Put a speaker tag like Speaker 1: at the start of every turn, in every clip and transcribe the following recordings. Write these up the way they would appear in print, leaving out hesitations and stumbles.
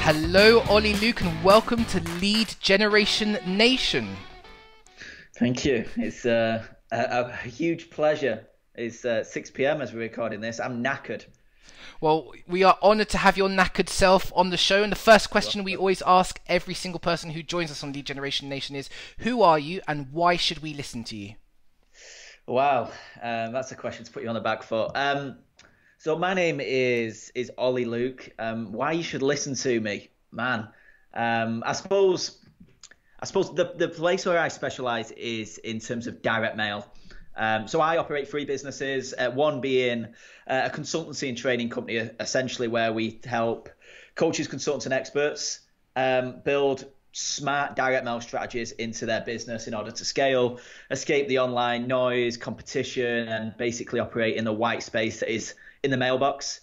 Speaker 1: Hello, Ollie, Luke, and welcome to Lead Generation Nation.
Speaker 2: Thank you. It's a huge pleasure. It's 6 p.m. as we're recording this. I'm knackered.
Speaker 1: Well, we are honoured to have your knackered self on the show, and the first question we always ask every single person who joins us on Lead Generation Nation is, who are you and why should we listen to you?
Speaker 2: Wow, that's a question to put you on the back foot. So my name is Ollie Luke. Why you should listen to me, man? I suppose the place where I specialise is in terms of direct mail. So I operate three businesses, one being a consultancy and training company, essentially where we help coaches, consultants and experts build smart direct mail strategies into their business in order to scale, escape the online noise, competition, and basically operate in the white space that is in the mailbox.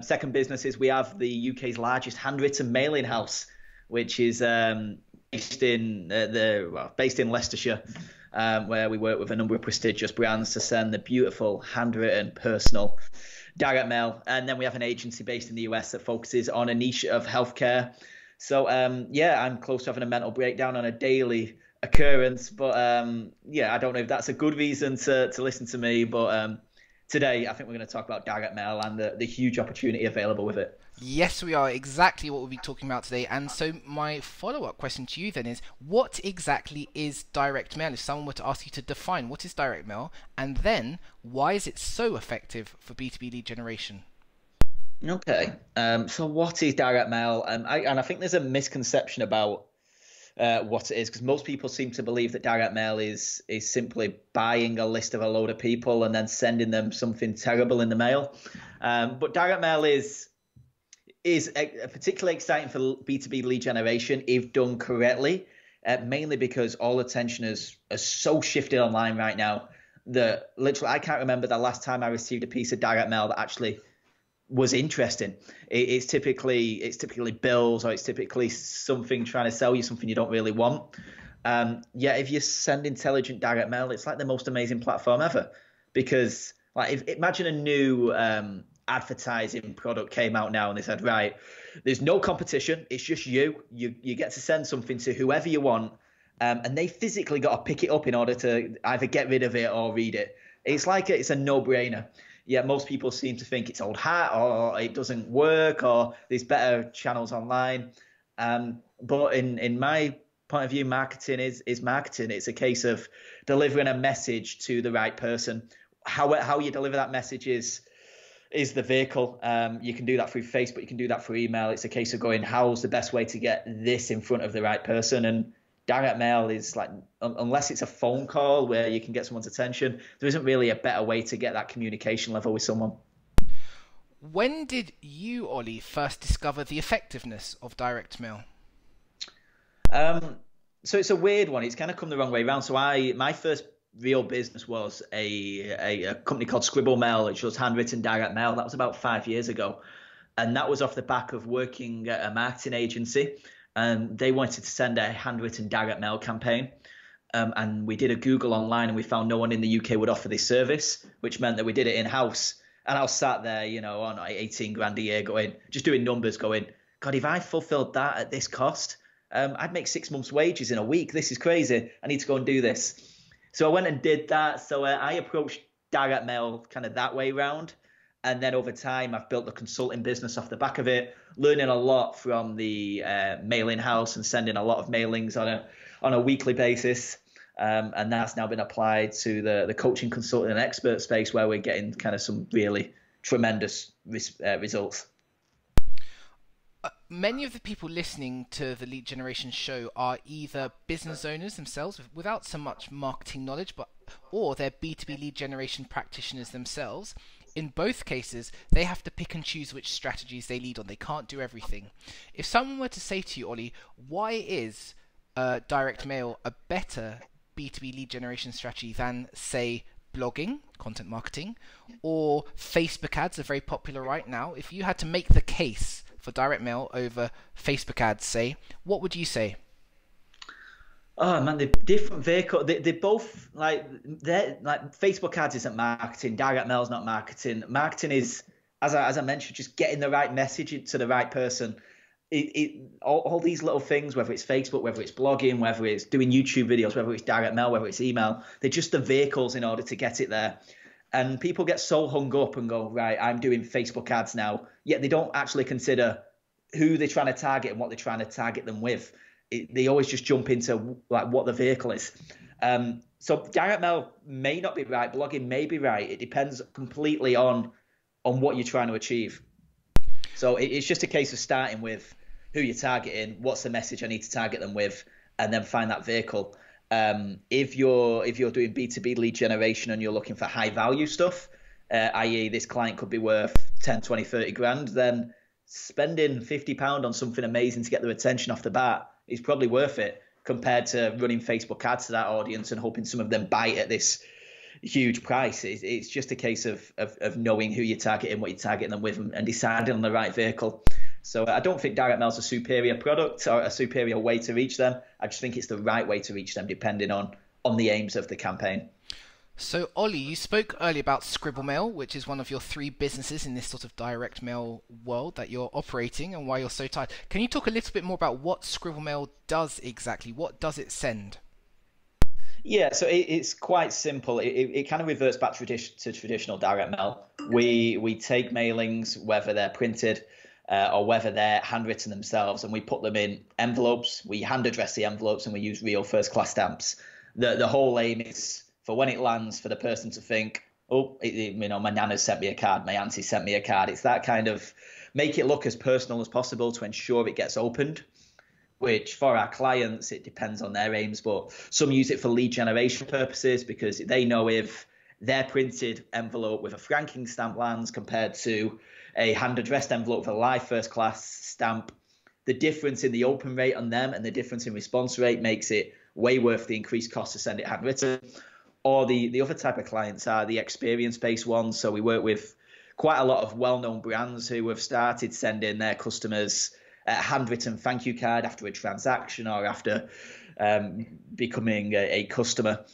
Speaker 2: Second business is we have the UK's largest handwritten mailing house, which is based in Leicestershire, where we work with a number of prestigious brands to send the beautiful handwritten personal direct mail. And then we have an agency based in the US that focuses on a niche of healthcare. So yeah, I'm close to having a mental breakdown on a daily occurrence. But yeah, I don't know if that's a good reason to listen to me. But today, I think we're going to talk about direct mail and the huge opportunity available with it.
Speaker 1: Yes, we are exactly what we'll be talking about today. And so my follow-up question to you then is, what exactly is direct mail? If someone were to ask you to define what is direct mail, and then why is it so effective for B2B lead generation?
Speaker 2: Okay, so what is direct mail? I think there's a misconception about what it is, because most people seem to believe that direct mail is simply buying a list of a load of people and then sending them something terrible in the mail. But direct mail is particularly exciting for B2B lead generation if done correctly, mainly because all attention is so shifted online right now that literally I can't remember the last time I received a piece of direct mail that actually was interesting. It's typically bills, or it's typically something trying to sell you something you don't really want. Yeah, if you send intelligent direct mail, it's like the most amazing platform ever, because like imagine a new advertising product came out now and they said, right, there's no competition, it's just you get to send something to whoever you want, and they physically got to pick it up in order to either get rid of it or read it. It's a no-brainer. Yeah, most people seem to think it's old hat, or it doesn't work, or there's better channels online. But in my point of view, marketing is marketing. It's a case of delivering a message to the right person. How you deliver that message is the vehicle. You can do that through Facebook, you can do that through email. It's a case of going, how's the best way to get this in front of the right person? And direct mail is like, unless it's a phone call where you can get someone's attention, there isn't really a better way to get that communication level with someone.
Speaker 1: When did you, Ollie, first discover the effectiveness of direct mail?
Speaker 2: So it's a weird one. It's kind of come the wrong way around. So my first real business was a company called Scribble Mail, which was handwritten direct mail. That was about 5 years ago. And that was off the back of working at a marketing agency. And they wanted to send a handwritten direct mail campaign. And we did a Google online and we found no one in the UK would offer this service, which meant that we did it in-house. And I was sat there, on like 18 grand a year just doing numbers going, God, if I fulfilled that at this cost, I'd make 6 months' wages in a week. This is crazy. I need to go and do this. So I went and did that. So I approached direct mail kind of that way round. And then over time, I've built a consulting business off the back of it, learning a lot from the mailing house and sending a lot of mailings on a weekly basis. And that's now been applied to the coaching, consulting and expert space, where we're getting kind of some really tremendous results.
Speaker 1: Many of the people listening to the Lead Generation show are either business owners themselves without so much marketing knowledge, or they're B2B lead generation practitioners themselves. In both cases, they have to pick and choose which strategies they lead on. They can't do everything. If someone were to say to you, Ollie, why is direct mail a better B2B lead generation strategy than, say, blogging, content marketing, or Facebook ads are very popular right now? If you had to make the case for direct mail over Facebook ads, say, what would you say?
Speaker 2: Oh man, they're different vehicle. They both they're like Facebook ads isn't marketing. Direct mail's not marketing. Marketing is, as I mentioned, just getting the right message to the right person. all these little things, whether it's Facebook, whether it's blogging, whether it's doing YouTube videos, whether it's direct mail, whether it's email, they're just the vehicles in order to get it there. And people get so hung up and go, right, I'm doing Facebook ads now, yet they don't actually consider who they're trying to target and what they're trying to target them with. They always just jump into like what the vehicle is. So direct mail may not be right, blogging may be right. It depends completely on what you're trying to achieve. So it's just a case of starting with who you're targeting, what's the message I need to target them with, and then find that vehicle. If you're doing B2B lead generation and you're looking for high value stuff, i.e. this client could be worth 10, 20, 30 grand, then spending £50 on something amazing to get their attention off the bat is probably worth it compared to running Facebook ads to that audience and hoping some of them bite at this huge price. It's just a case of knowing who you're targeting, what you're targeting them with, and deciding on the right vehicle. So I don't think direct mail is a superior product or a superior way to reach them. I just think it's the right way to reach them depending on the aims of the campaign.
Speaker 1: So, Ollie, you spoke earlier about Scribble Mail, which is one of your 3 businesses in this sort of direct mail world that you're operating and why you're so tired. Can you talk a little bit more about what Scribble Mail does exactly? What does it send?
Speaker 2: Yeah, so it's quite simple. It kind of reverts back to traditional direct mail. We take mailings, whether they're printed or whether they're handwritten themselves, and we put them in envelopes. We hand address the envelopes and we use real first class stamps. The whole aim is for when it lands for the person to think, oh, my nana sent me a card, my auntie sent me a card. It's that kind of make it look as personal as possible to ensure it gets opened, which for our clients, it depends on their aims, but some use it for lead generation purposes because they know if their printed envelope with a franking stamp lands compared to a hand-addressed envelope with a live first-class stamp, the difference in the open rate on them and the difference in response rate makes it way worth the increased cost to send it handwritten. Or the other type of clients are the experience-based ones. So we work with quite a lot of well-known brands who have started sending their customers a handwritten thank you card after a transaction or after becoming a customer.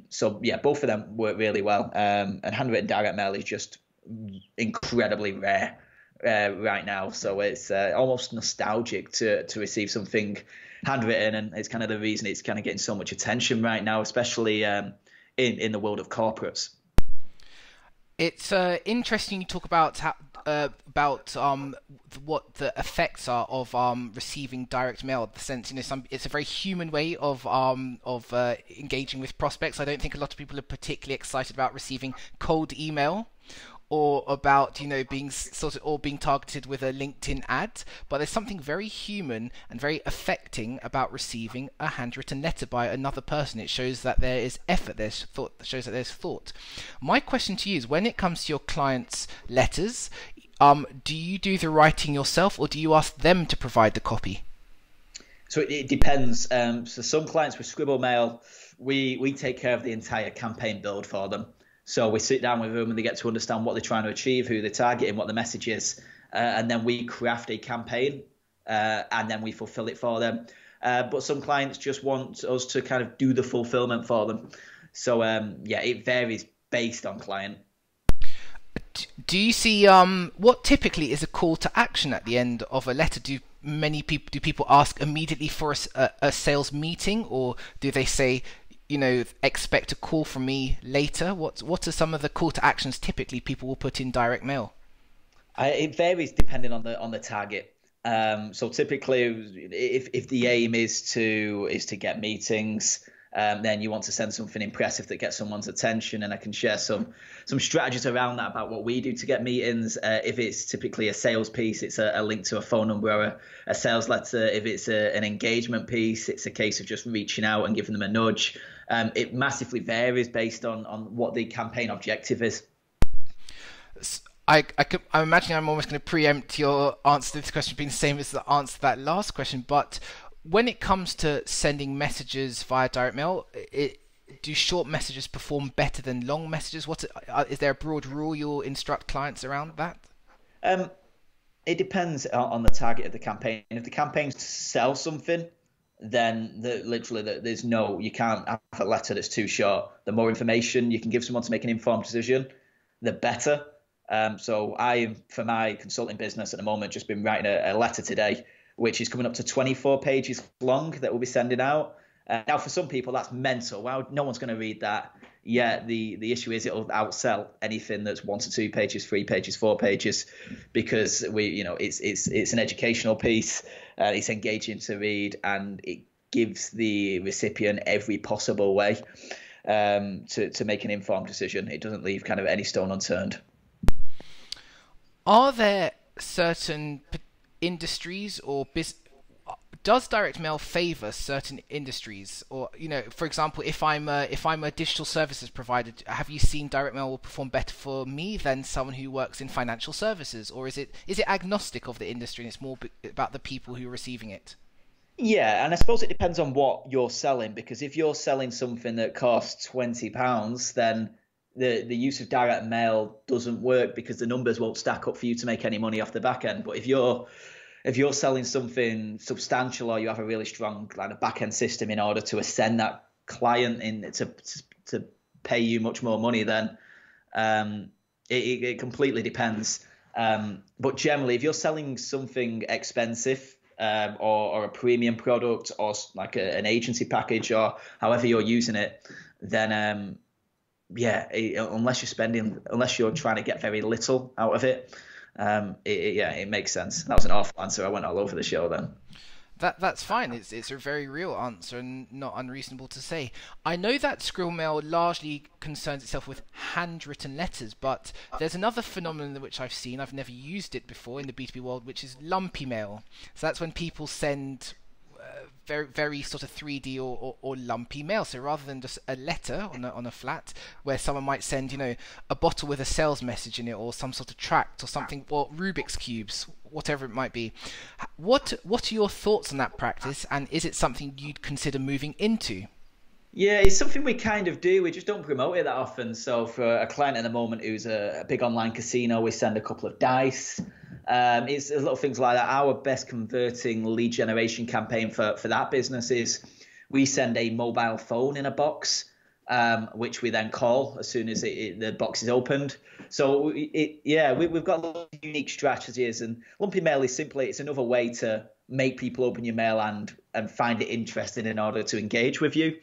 Speaker 2: So yeah, both of them work really well. And handwritten direct mail is just incredibly rare right now. So it's almost nostalgic to receive something handwritten, and it's kind of the reason it's kind of getting so much attention right now, especially in the world of corporates.
Speaker 1: It's interesting you talk about what the effects are of receiving direct mail. The sense, it's a very human way of engaging with prospects. I don't think a lot of people are particularly excited about receiving cold email or about being being targeted with a LinkedIn ad, but there's something very human and very affecting about receiving a handwritten letter by another person. It shows that there is effort, there's thought, shows that there's thought. My question to you is, when it comes to your clients' letters, do you do the writing yourself or do you ask them to provide the copy?
Speaker 2: So it depends. So some clients with Scribble Mail, we take care of the entire campaign build for them. So we sit down with them and they get to understand what they're trying to achieve, who they're targeting, what the message is, and then we craft a campaign and then we fulfill it for them. But some clients just want us to kind of do the fulfillment for them. So yeah, it varies based on client.
Speaker 1: Do you see what typically is a call to action at the end of a letter? Do people ask immediately for a sales meeting, or do they say, expect a call from me later? What are some of the call to actions typically people will put in direct mail?
Speaker 2: It varies depending on the target. So typically, if the aim is to get meetings, then you want to send something impressive that gets someone's attention, and I can share some strategies around that about what we do to get meetings. If it's typically a sales piece, it's a link to a phone number or a sales letter. If it's an engagement piece, it's a case of just reaching out and giving them a nudge. It massively varies based on what the campaign objective is.
Speaker 1: I'm imagining I'm almost going to preempt your answer to this question being the same as the answer to that last question, but when it comes to sending messages via direct mail, do short messages perform better than long messages? Is there a broad rule you'll instruct clients around that?
Speaker 2: It depends on the target of the campaign. If the campaign's to sell something, then you can't have a letter that's too short. The more information you can give someone to make an informed decision, the better. So for my consulting business at the moment, just been writing a letter today, which is coming up to 24 pages long that we'll be sending out. Now, for some people, that's mental. Wow, no one's going to read that. Yeah, the issue is it'll outsell anything that's 1 to 2 pages, 3 pages, 4 pages, because it's an educational piece, it's engaging to read, and it gives the recipient every possible way to make an informed decision. It doesn't leave kind of any stone unturned.
Speaker 1: Are there certain industries or does direct mail favor certain industries? Or, for example, if I'm a digital services provider, have you seen direct mail will perform better for me than someone who works in financial services? Or is it agnostic of the industry and it's more about the people who are receiving it?
Speaker 2: Yeah, and I suppose it depends on what you're selling, because if you're selling something that costs £20, then the use of direct mail doesn't work because the numbers won't stack up for you to make any money off the back end. But if you're selling something substantial, or you have a really strong kind of back end system in order to ascend that client in to pay you much more money, then it completely depends. But generally, if you're selling something expensive, or a premium product, or like an agency package, or however you're using it, then yeah, unless you're trying to get very little out of it, it makes sense. That was an awful answer. I went all over the show then.
Speaker 1: That's fine. It's a very real answer and not unreasonable to say. I know that Scribble Mail largely concerns itself with handwritten letters, but there's another phenomenon which I've seen. I've never used it before in the B2B world, which is lumpy mail. So that's when people send very very sort of 3D or lumpy mail. So rather than just a letter on a flat, where someone might send a bottle with a sales message in it, or some sort of tract or something, or Rubik's cubes, whatever it might be. What are your thoughts on that practice, and is it something you'd consider moving into?
Speaker 2: Yeah, it's something we kind of do. We just don't promote it that often. So for a client at the moment who's a big online casino, we send a couple of dice. It's little things like that. Our best converting lead generation campaign for that business is we send a mobile phone in a box, which we then call as soon as the box is opened. So we've got a lot of unique strategies, and lumpy mail is simply, it's another way to make people open your mail and find it interesting in order to engage with you.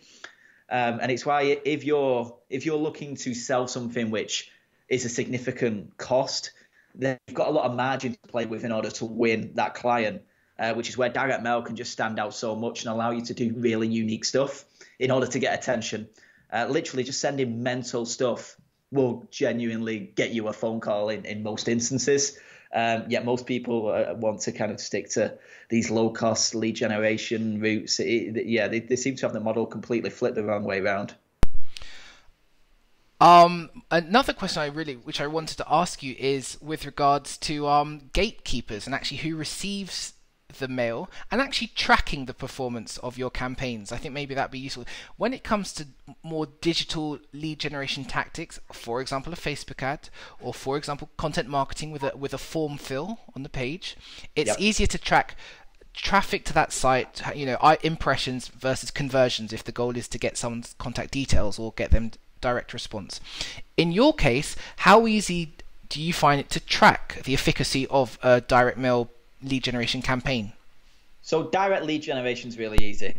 Speaker 2: And it's why if you're looking to sell something which is a significant cost, then you've got a lot of margin to play with in order to win that client, which is where direct mail can just stand out so much and allow you to do really unique stuff in order to get attention. Literally just sending mental stuff will genuinely get you a phone call in most instances. Yet most people want to kind of stick to these low-cost lead generation routes. They seem to have the model completely flipped the wrong way around.
Speaker 1: Another question which I wanted to ask you is with regards to gatekeepers and actually who receives the mail and actually tracking the performance of your campaigns. I think maybe that'd be useful when it comes to more digital lead generation tactics. For example, a Facebook ad, or for example, content marketing with a form fill on the page. It's
Speaker 2: Yep.
Speaker 1: easier to track traffic to that site, impressions versus conversions if the goal is to get someone's contact details or get them direct response. In your case, how easy do you find it to track the efficacy of a direct mail lead generation campaign?
Speaker 2: So direct lead generation is really easy.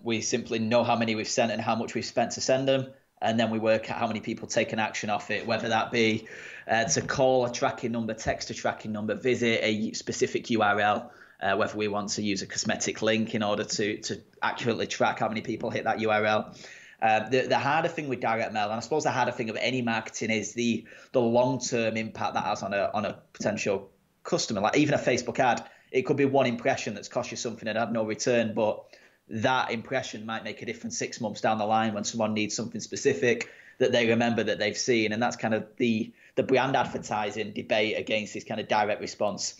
Speaker 2: We simply know how many we've sent and how much we've spent to send them, and then we work out how many people take an action off it, whether that be to call a tracking number, text a tracking number, visit a specific URL, whether we want to use a cosmetic link in order to accurately track how many people hit that URL. The harder thing with direct mail, and I suppose the harder thing of any marketing, is the long-term impact that has on a potential customer. Like even a Facebook ad, it could be one impression that's cost you something and had no return, but that impression might make a difference 6 months down the line when someone needs something specific that they remember that they've seen. And that's kind of the brand advertising debate against this kind of direct response,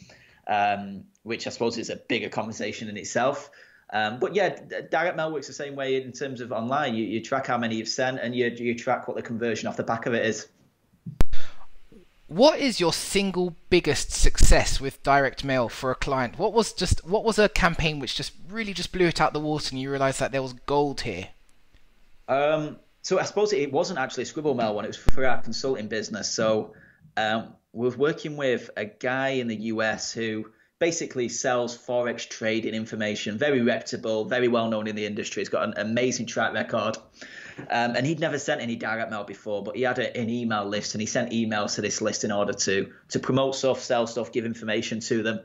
Speaker 2: which I suppose is a bigger conversation in itself. But yeah, direct mail works the same way in terms of online. You track how many you've sent, and you track what the conversion off the back of it is.
Speaker 1: What is your single biggest success with direct mail for a client? What was a campaign which just really just blew it out the water and you realized that there was gold here?
Speaker 2: So I suppose it wasn't actually a Scribble Mail one. It was for our consulting business. So we're working with a guy in the US who basically sells forex trading information, very reputable, very well known in the industry. He's got an amazing track record. And he'd never sent any direct mail before, but he had an email list, and he sent emails to this list in order to promote stuff, sell stuff, give information to them.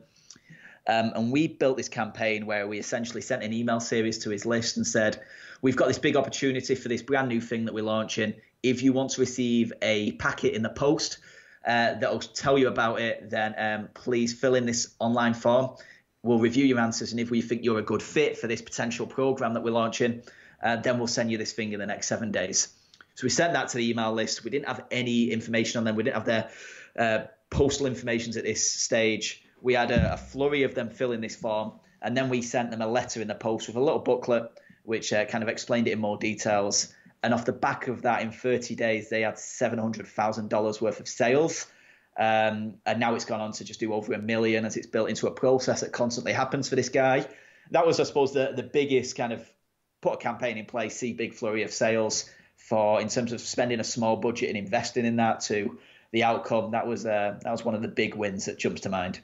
Speaker 2: And we built this campaign where we essentially sent an email series to his list and said, we've got this big opportunity for this brand new thing that we're launching. If you want to receive a packet in the post that'll tell you about it, then please fill in this online form. We'll review your answers, and if we think you're a good fit for this potential program that we're launching, then we'll send you this thing in the next 7 days. So we sent that to the email list. We didn't have any information on them. We didn't have their postal information at this stage. We had a flurry of them filling this form, and then we sent them a letter in the post with a little booklet which kind of explained it in more details. And off the back of that, in 30 days, they had $700,000 worth of sales. And now it's gone on to just do over $1 million, as it's built into a process that constantly happens for this guy. That was, I suppose, the biggest kind of put a campaign in place, see big flurry of sales for, in terms of spending a small budget and investing in that, to the outcome. That was one of the big wins that jumps to mind.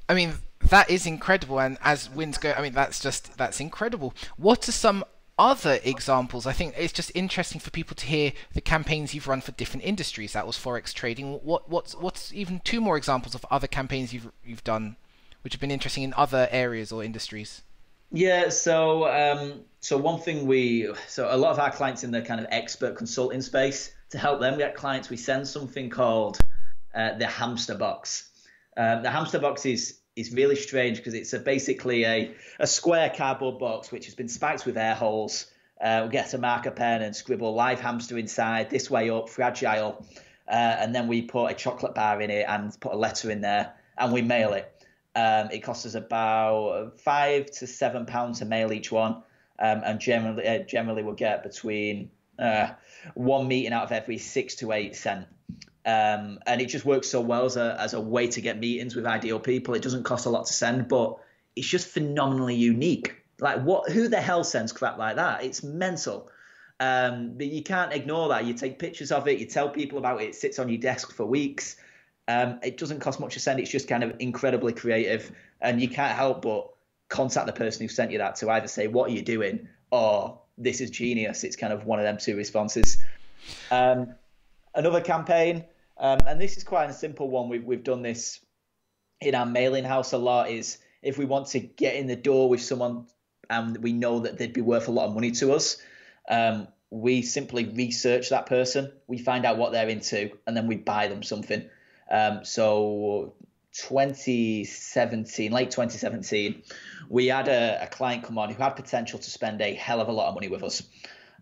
Speaker 1: I mean, that is incredible. And as wins go, I mean, that's incredible. What are some other examples? I think it's just interesting for people to hear the campaigns you've run for different industries. That was forex trading. What's even 2 more examples of other campaigns you've done, which have been interesting in other areas or industries?
Speaker 2: Yeah, so one thing so a lot of our clients in the kind of expert consulting space, to help them get clients, we send something called the hamster box. The hamster box is really strange because it's basically a square cardboard box which has been spiked with air holes. We'll get a marker pen and scribble live hamster inside, this way up, fragile, and then we put a chocolate bar in it and put a letter in there, and we mail it. It costs us about £5 to £7 to mail each one, and generally we'll get between one meeting out of every 6 to 8 cents. And it just works so well as a way to get meetings with ideal people. It doesn't cost a lot to send, but it's just phenomenally unique. Like, who the hell sends crap like that? It's mental. But you can't ignore that. You take pictures of it, you tell people about it, it sits on your desk for weeks. It doesn't cost much to send. It's just kind of incredibly creative, and you can't help but contact the person who sent you that to either say, what are you doing? Or, this is genius. It's kind of one of them 2 responses. Another campaign, and this is quite a simple one. We've done this in our mailing house a lot, is if we want to get in the door with someone and we know that they'd be worth a lot of money to us, we simply research that person. We find out what they're into, and then we buy them something. So 2017, late 2017, we had a client come on who had potential to spend a hell of a lot of money with us.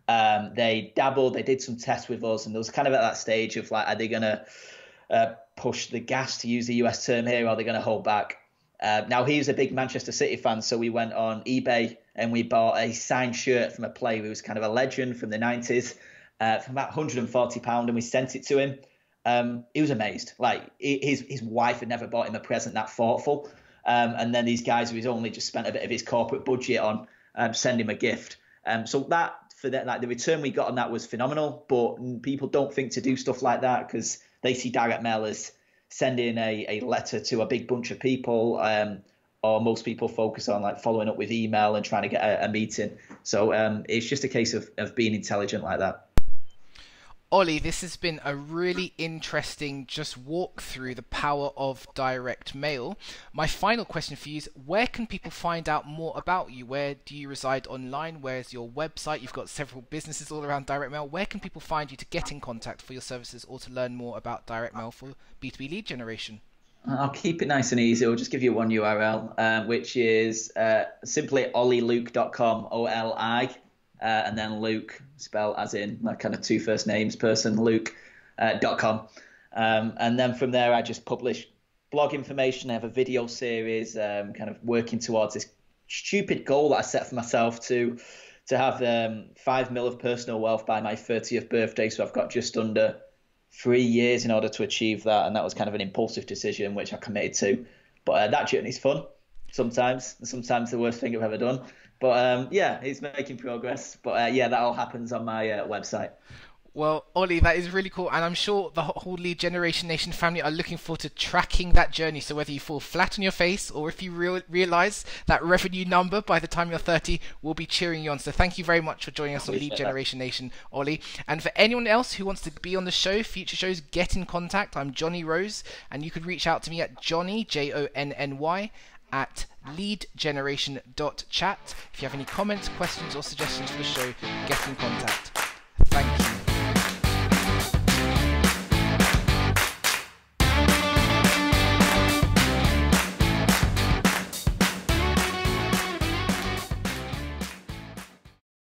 Speaker 2: They dabbled, they did some tests with us, and there was kind of at that stage of like, are they going to push the gas, to use the US term here, or are they going to hold back? Now, he's a big Manchester City fan, so we went on eBay and we bought a signed shirt from a player who was kind of a legend from the 90s for about £140, and we sent it to him. He was amazed. Like, his wife had never bought him a present that thoughtful. And then these guys who he's only just spent a bit of his corporate budget on send him a gift. So like the return we got on that was phenomenal. But people don't think to do stuff like that because they see direct mail as sending a letter to a big bunch of people. Or most people focus on like following up with email and trying to get a meeting. So it's just a case of being intelligent like that.
Speaker 1: Ollie, this has been a really interesting just walk through the power of direct mail. My final question for you is, where can people find out more about you? Where do you reside online? Where's your website? You've got several businesses all around direct mail. Where can people find you to get in contact for your services or to learn more about direct mail for B2B lead generation?
Speaker 2: I'll keep it nice and easy. I'll just give you one URL, which is simply ollyluke.com, OLI. And then Luke, spelled as in my kind of 2 first names person, Luke.com. And then from there, I just publish blog information. I have a video series, kind of working towards this stupid goal that I set for myself to have 5 mil of personal wealth by my 30th birthday. So I've got just under 3 years in order to achieve that. And that was kind of an impulsive decision, which I committed to. But that journey's fun sometimes the worst thing I've ever done. But yeah, it's making progress. But yeah, that all happens on my website.
Speaker 1: Well, Ollie, that is really cool, and I'm sure the whole Lead Generation Nation family are looking forward to tracking that journey. So whether you fall flat on your face or if you realize that revenue number by the time you're 30, we'll be cheering you on. So thank you very much for joining us on Lead Generation Nation, Ollie. And for anyone else who wants to be on the show, future shows, get in contact. I'm Johnny Rose, and you could reach out to me at Johnny, Jonny, at leadgeneration.chat. If you have any comments, questions, or suggestions for the show, get in contact.